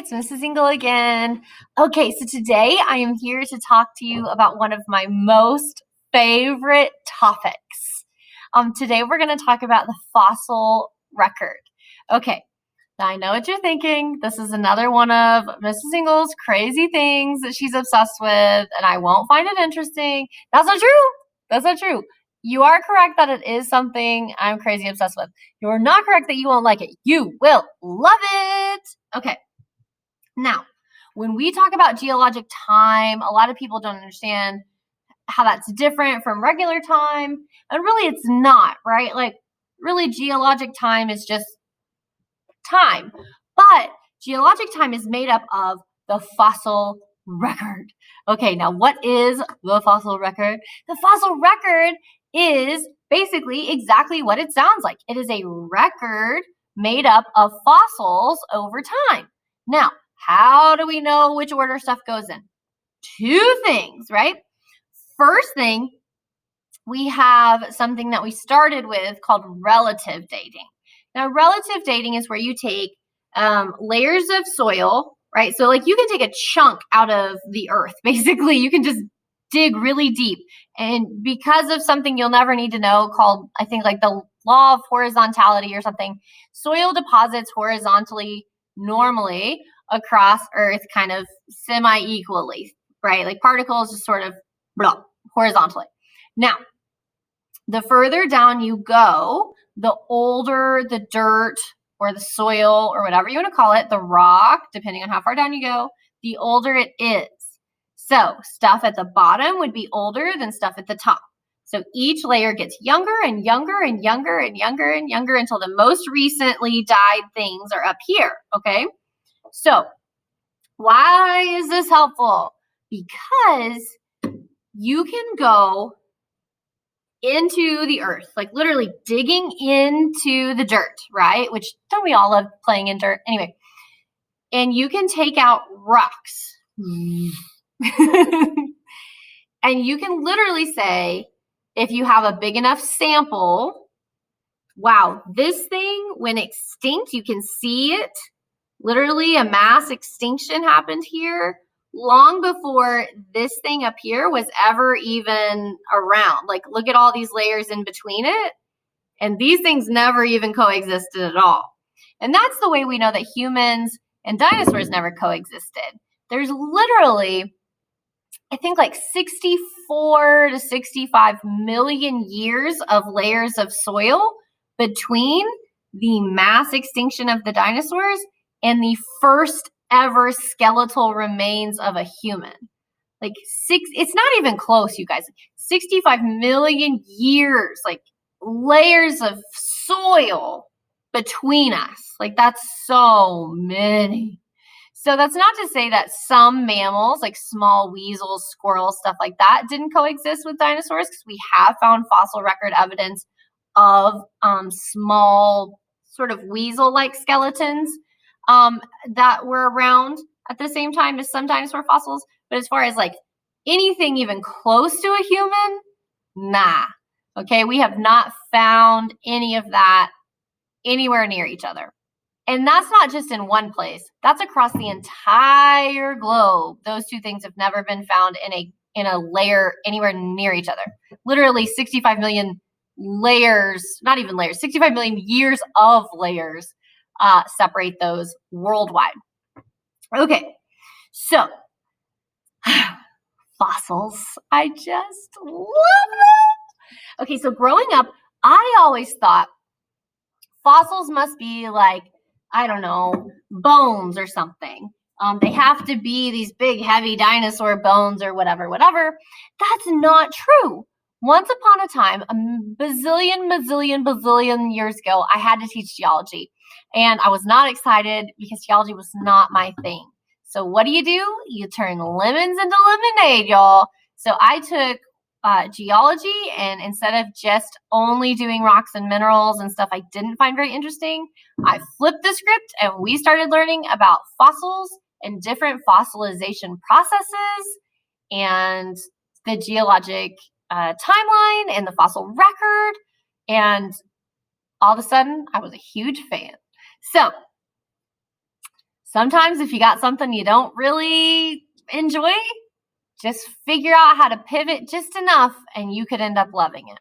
it's Mrs. Engel again. Okay, so today I am here to talk to you about one of my most favorite topics. Today we're going to talk about the fossil record. Okay, now I know what you're thinking. This is another one of Mrs. Engel's crazy things that she's obsessed with, and I won't find it interesting. That's not true. That's not true. You are correct that it is something I'm crazy obsessed with. You are not correct that you won't like it. You will love it. Okay. Now, when we talk about geologic time, a lot of people don't understand how that's different from regular time. And really, it's not, right? Like, really, geologic time is just time. But geologic time is made up of the fossil record. Okay, now what is the fossil record? The fossil record is basically exactly what it sounds like. It is a record made up of fossils over time. Now, how do we know which order stuff goes in? Two things, right? First thing, we have something that we started with called relative dating. Now, relative dating is where you take layers of soil, right? So like you can take a chunk out of the earth, basically. You can just dig really deep. And because of something you'll never need to know called, I think like the law of horizontality or something, soil deposits horizontally normally across Earth kind of semi-equally, right? Like particles just sort of horizontally. Now, the further down you go, the older the dirt or the soil or whatever you want to call it, the rock, depending on how far down you go, the older it is. So stuff at the bottom would be older than stuff at the top. So each layer gets younger and younger and younger and younger and younger until the most recently died things are up here, okay? So why is this helpful? Because you can go into the earth, like literally digging into the dirt, right? Which don't we all love playing in dirt? Anyway, and you can take out rocks. And you can literally say, if you have a big enough sample, wow, this thing went extinct. You can see it. Literally a mass extinction happened here long before this thing up here was ever even around. Like, look at all these layers in between it. And these things never even coexisted at all. And that's the way we know that humans and dinosaurs never coexisted. There's literally, I think like 64 to 65 million years of layers of soil between the mass extinction of the dinosaurs and the first ever skeletal remains of a human. Like it's not even close, you guys. 65 million years, like layers of soil between us. Like that's so many. So that's not to say that some mammals, like small weasels, squirrels, stuff like that, didn't coexist with dinosaurs, because we have found fossil record evidence of small sort of weasel-like skeletons that were around at the same time as some dinosaur fossils. But as far as like anything even close to a human, nah. Okay, we have not found any of that anywhere near each other. And that's not just in one place. That's across the entire globe. Those two things have never been found in a layer anywhere near each other. Literally 65 million layers, not even layers, 65 million years of layers separate those worldwide. Okay, so fossils. I just love them. Okay, so growing up, I always thought fossils must be like, I don't know, bones or something. They have to be these big, heavy dinosaur bones or whatever. That's not true. Once upon a time, a bazillion years ago, I had to teach geology. And I was not excited because geology was not my thing. So what do? You turn lemons into lemonade, y'all. So I took geology, and instead of just only doing rocks and minerals and stuff I didn't find very interesting, I flipped the script and we started learning about fossils and different fossilization processes and the geologic timeline and the fossil record. And all of a sudden, I was a huge fan. So Sometimes if you got something you don't really enjoy, just figure out how to pivot just enough and you could end up loving it.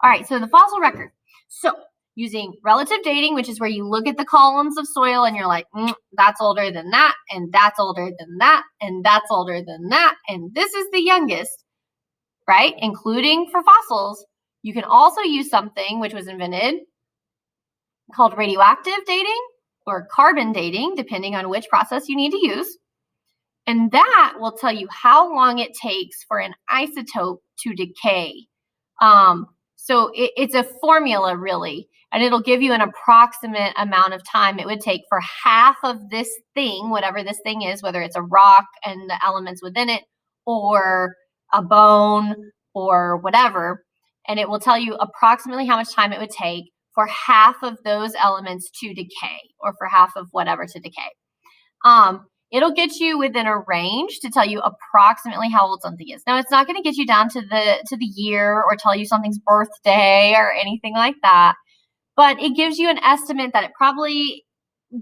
All right, so the fossil record. So using relative dating, which is where you look at the columns of soil and you're like, that's older than that, and that's older than that, and that's older than that, and this is the youngest, right? Including for fossils. You can also use something which was invented called radioactive dating or carbon dating, depending on which process you need to use. And that will tell you how long it takes for an isotope to decay. So it's a formula, really, and it'll give you an approximate amount of time it would take for half of this thing, whatever this thing is, whether it's a rock and the elements within it, or a bone, or whatever. And it will tell you approximately how much time it would take for half of those elements to decay, or for half of whatever to decay. It'll get you within a range to tell you approximately how old something is. Now, it's not going to get you down to the year or tell you something's birthday or anything like that, but it gives you an estimate that it probably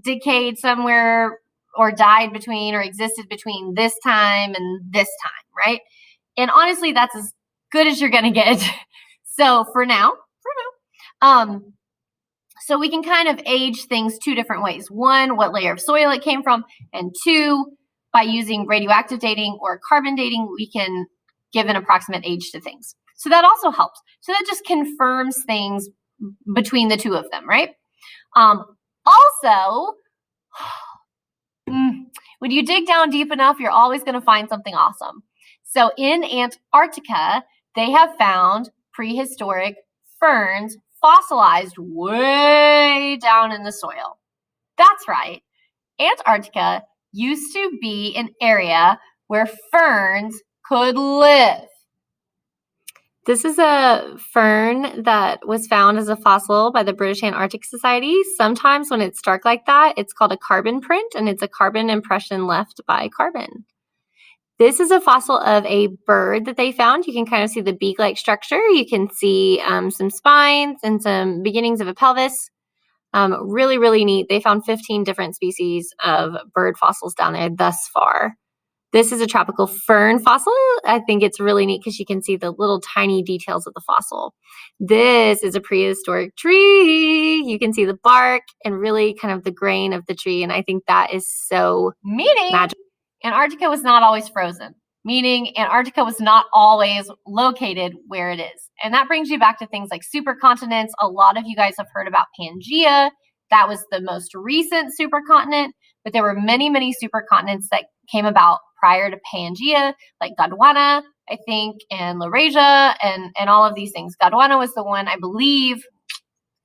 decayed somewhere or died between or existed between this time and this time, right? And honestly, that's as good as you're going to get. So for now, so we can kind of age things two different ways. One, what layer of soil it came from, and two, by using radioactive dating or carbon dating, we can give an approximate age to things. So that also helps. So that just confirms things between the two of them, right? Also, when you dig down deep enough, you're always going to find something awesome. So in Antarctica, they have found prehistoric ferns fossilized way down in the soil. That's right. Antarctica used to be an area where ferns could live. This is a fern that was found as a fossil by the British Antarctic Society. Sometimes when it's dark like that, it's called a carbon print, and it's a carbon impression left by carbon. This is a fossil of a bird that they found. You can kind of see the beak-like structure. You can see some spines and some beginnings of a pelvis. Really, really neat. They found 15 different species of bird fossils down there thus far. This is a tropical fern fossil. I think it's really neat because you can see the little tiny details of the fossil. This is a prehistoric tree. You can see the bark and really kind of the grain of the tree. And I think that is so magical. Antarctica was not always frozen, meaning Antarctica was not always located where it is. And that brings you back to things like supercontinents. A lot of you guys have heard about Pangaea. That was the most recent supercontinent, but there were many, many supercontinents that came about prior to Pangaea, like Gondwana, I think, and Laurasia, and all of these things. Gondwana was the one, I believe,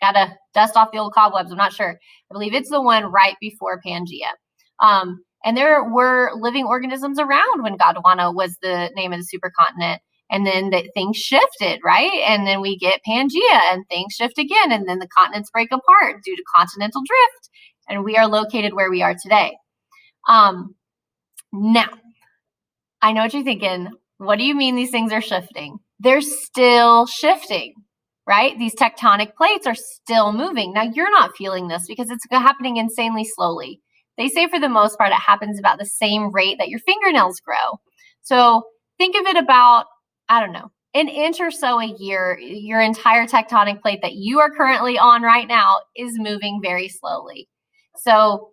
gotta dust off the old cobwebs, I'm not sure. I believe it's the one right before Pangaea. And there were living organisms around when Gondwana was the name of the supercontinent. And then things shifted, right? And then we get Pangaea and things shift again. And then the continents break apart due to continental drift. And we are located where we are today. Now, I know what you're thinking. What do you mean these things are shifting? They're still shifting, right? These tectonic plates are still moving. Now, you're not feeling this because it's happening insanely slowly. They say for the most part, it happens about the same rate that your fingernails grow. So think of it about, I don't know, an inch or so a year. Your entire tectonic plate that you are currently on right now is moving very slowly. So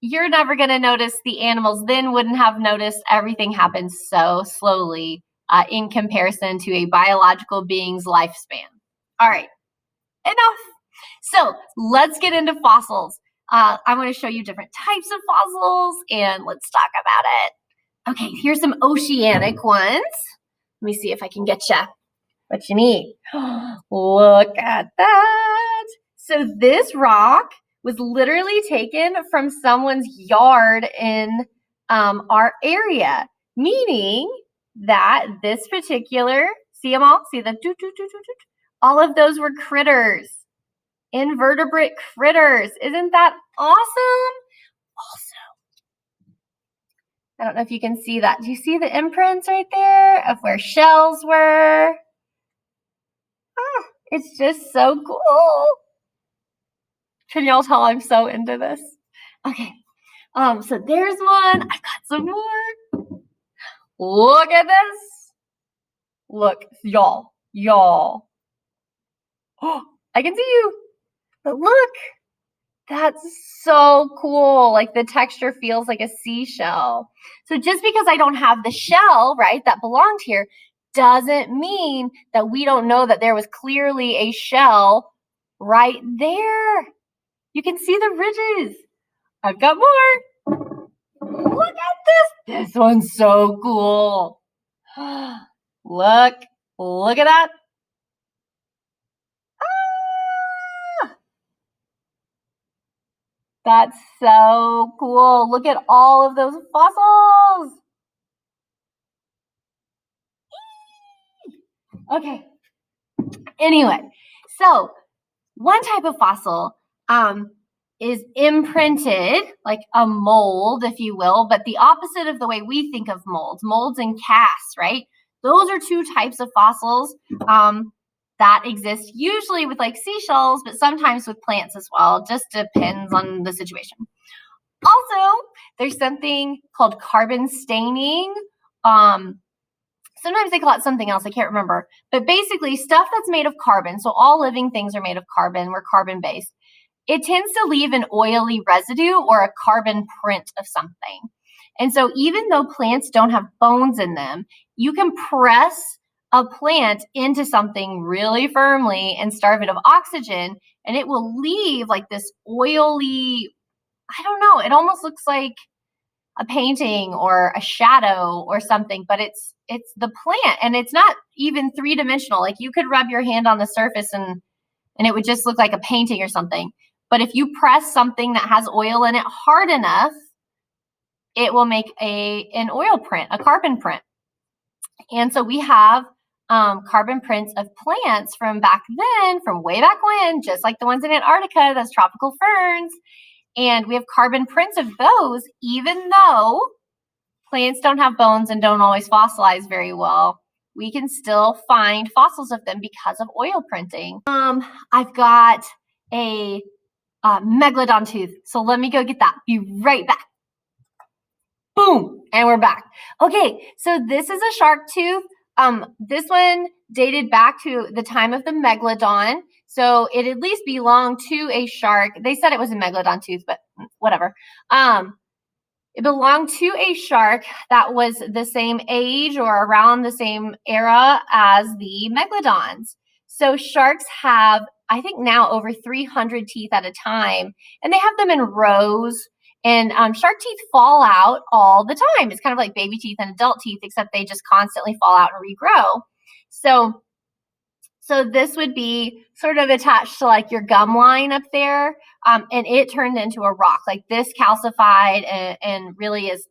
you're never going to notice. The animals then wouldn't have noticed. Everything happens so slowly in comparison to a biological being's lifespan. All right, enough. So let's get into fossils. I'm going to show you different types of fossils, and let's talk about it. Okay, here's some oceanic ones. Let me see if I can get you what you need. Look at that. So this rock was literally taken from someone's yard in our area, meaning that this particular, see them all? See the all of those were critters. Invertebrate critters. Isn't that awesome? Also, I don't know if you can see that. Do you see the imprints right there of where shells were? It's just so cool. Can y'all tell I'm so into this? Okay. So there's one. I got some more. Look at this. Look, y'all. Oh, I can see you. But look, that's so cool. Like the texture feels like a seashell. So just because I don't have the shell, right, that belonged here, doesn't mean that we don't know that there was clearly a shell right there. You can see the ridges. I've got more. Look at this. This one's so cool. Look at that. Ah, that's so cool. Look at all of those fossils. Okay. Anyway, so one type of fossil is imprinted, like a mold, if you will, but the opposite of the way we think of molds and casts, right? Those are two types of fossils that exist usually with like seashells, but sometimes with plants as well. Just depends on the situation. Also, there's something called carbon staining. Sometimes they call it something else, I can't remember. But basically, stuff that's made of carbon, so all living things are made of carbon, we're carbon-based. It tends to leave an oily residue or a carbon print of something. And so even though plants don't have bones in them, you can press a plant into something really firmly and starve it of oxygen, and it will leave like this oily, I don't know, it almost looks like a painting or a shadow or something, but it's the plant, and it's not even three-dimensional. Like you could rub your hand on the surface and it would just look like a painting or something. But if you press something that has oil in it hard enough, it will make an oil print, a carbon print. And so we have carbon prints of plants from back then, from way back when, just like the ones in Antarctica, those tropical ferns. And we have carbon prints of those, even though plants don't have bones and don't always fossilize very well. We can still find fossils of them because of oil printing. I've got a megalodon tooth. So let me go get that. Be right back. Boom, and we're back. Okay, so this is a shark tooth. This one dated back to the time of the megalodon. So it at least belonged to a shark. They said it was a megalodon tooth, but whatever. It belonged to a shark that was the same age or around the same era as the megalodons. So sharks have, I think now, over 300 teeth at a time, and they have them in rows. And shark teeth fall out all the time. It's kind of like baby teeth and adult teeth, except they just constantly fall out and regrow. So this would be sort of attached to like your gum line up there, and it turned into a rock. Like this calcified and really is.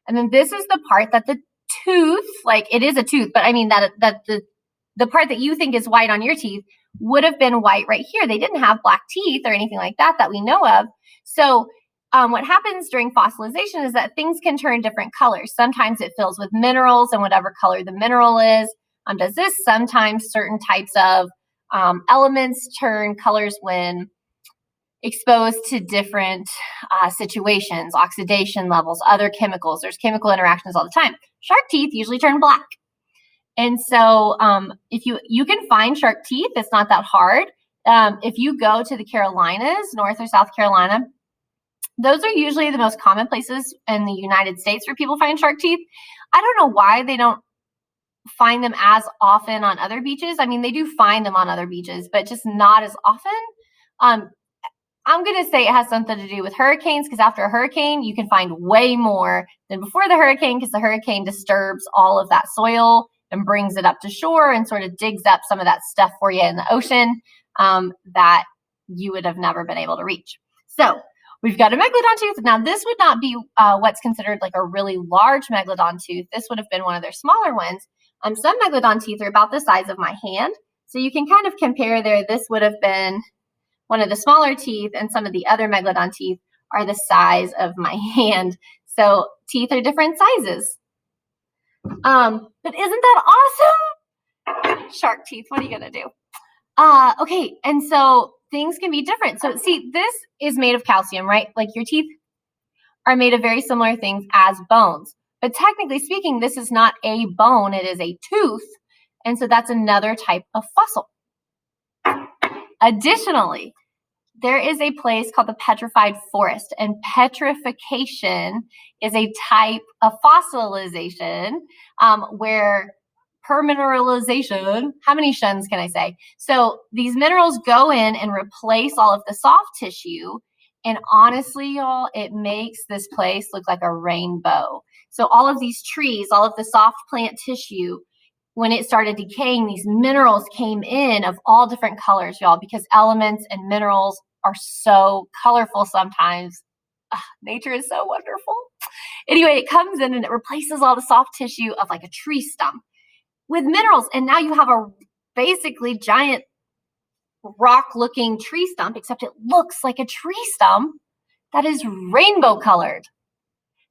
And then this is the part that the tooth, like it is a tooth, but I mean that the part that you think is white on your teeth would have been white right here. They didn't have black teeth or anything like that we know of. So what happens during fossilization is that things can turn different colors. Sometimes it fills with minerals, and whatever color the mineral is, does this. Sometimes certain types of elements turn colors when exposed to different situations, oxidation levels, other chemicals. There's chemical interactions all the time. Shark teeth usually turn black. And so if you can find shark teeth, it's not that hard. If you go to the Carolinas, North or South Carolina, those are usually the most common places in the United States where people find shark teeth. I don't know why they don't find them as often on other beaches. I mean, they do find them on other beaches, but just not as often. I'm going to say it has something to do with hurricanes, because after a hurricane, you can find way more than before the hurricane, because the hurricane disturbs all of that soil and brings it up to shore and sort of digs up some of that stuff for you in the ocean that you would have never been able to reach. So we've got a megalodon tooth. Now, this would not be what's considered like a really large megalodon tooth. This would have been one of their smaller ones. Some megalodon teeth are about the size of my hand. So you can kind of compare there. This would have been one of the smaller teeth, and some of the other megalodon teeth are the size of my hand. So teeth are different sizes. But isn't that awesome? Shark teeth, what are you gonna do? Okay, and so things can be different. So see, this is made of calcium, right? Like your teeth are made of very similar things as bones. But technically speaking, this is not a bone, it is a tooth. And so that's another type of fossil. Additionally, there is a place called the petrified forest, and petrification is a type of fossilization where permineralization, how many shuns can I say? So these minerals go in and replace all of the soft tissue. And honestly, y'all, it makes this place look like a rainbow. So all of these trees, all of the soft plant tissue, when it started decaying, these minerals came in of all different colors, y'all, because elements and minerals are so colorful sometimes. Nature is so wonderful. Anyway, it comes in and it replaces all the soft tissue of like a tree stump with minerals. And now you have a basically giant rock-looking tree stump, except it looks like a tree stump that is rainbow colored.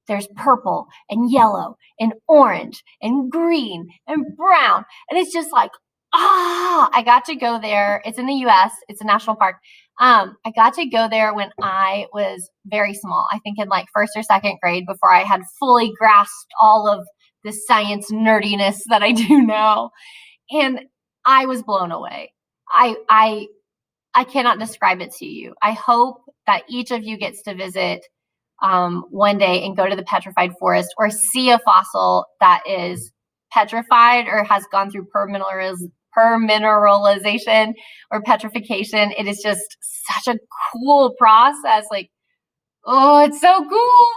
There's purple and yellow and orange and green and brown. And it's just like, I got to go there. It's in the US. It's a national park. I got to go there when I was very small. I think in like first or second grade, before I had fully grasped all of the science nerdiness that I do now. And I was blown away. I cannot describe it to you. I hope that each of you gets to visit one day and go to the petrified forest or see a fossil that is petrified or has gone through permineralization or petrification. It is just such a cool process. Like, oh, it's so cool.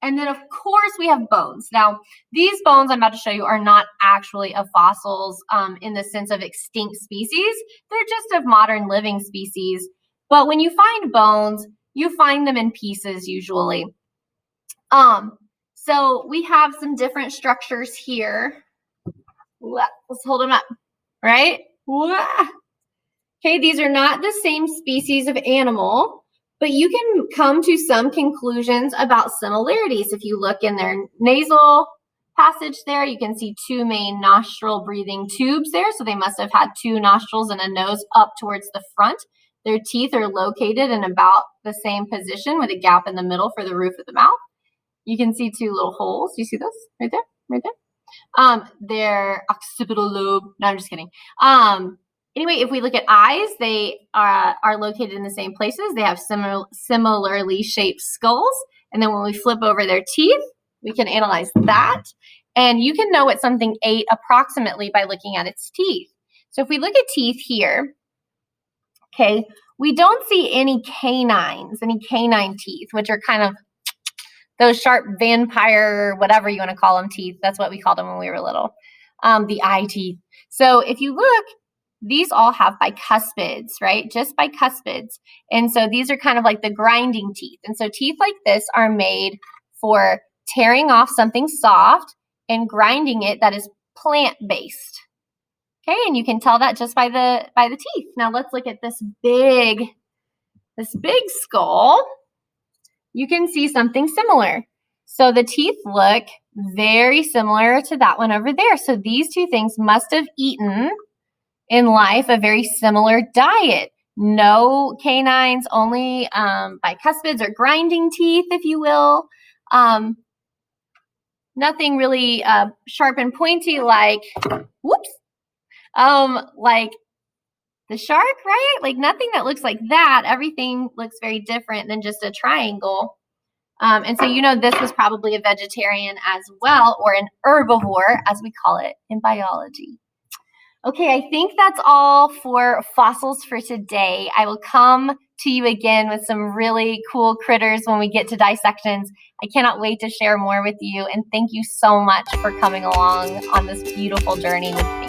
And then, of course, we have bones. Now, these bones I'm about to show you are not actually of fossils in the sense of extinct species. They're just of modern living species. But when you find bones, you find them in pieces usually. So we have some different structures here. Let's hold them up, right? Okay, these are not the same species of animal, but you can come to some conclusions about similarities. If you look in their nasal passage there, you can see two main nostril breathing tubes there. So they must have had two nostrils and a nose up towards the front. Their teeth are located in about the same position with a gap in the middle for the roof of the mouth. You can see two little holes. You see those right there, right there? Their occipital lobe. No, I'm just kidding. Anyway, if we look at eyes, they are located in the same places. They have similarly shaped skulls. And then when we flip over their teeth, we can analyze that. And you can know what something ate approximately by looking at its teeth. So if we look at teeth here, okay, we don't see any canine teeth, which are kind of those sharp vampire, whatever you want to call them, teeth. That's what we called them when we were little, the eye teeth. So if you look, these all have bicuspids, right? Just bicuspids. And so these are kind of like the grinding teeth. And so teeth like this are made for tearing off something soft and grinding it that is plant-based. Okay, and you can tell that just by the teeth. Now let's look at this big skull. You can see something similar. So the teeth look very similar to that one over there. So these two things must have eaten in life a very similar diet. No canines, only bicuspids or grinding teeth, if you will. Nothing really sharp and pointy like, like the shark, right? Like nothing that looks like that. Everything looks very different than just a triangle. And so, this was probably a vegetarian as well, or an herbivore, as we call it in biology. Okay, I think that's all for fossils for today. I will come to you again with some really cool critters when we get to dissections. I cannot wait to share more with you, and thank you so much for coming along on this beautiful journey with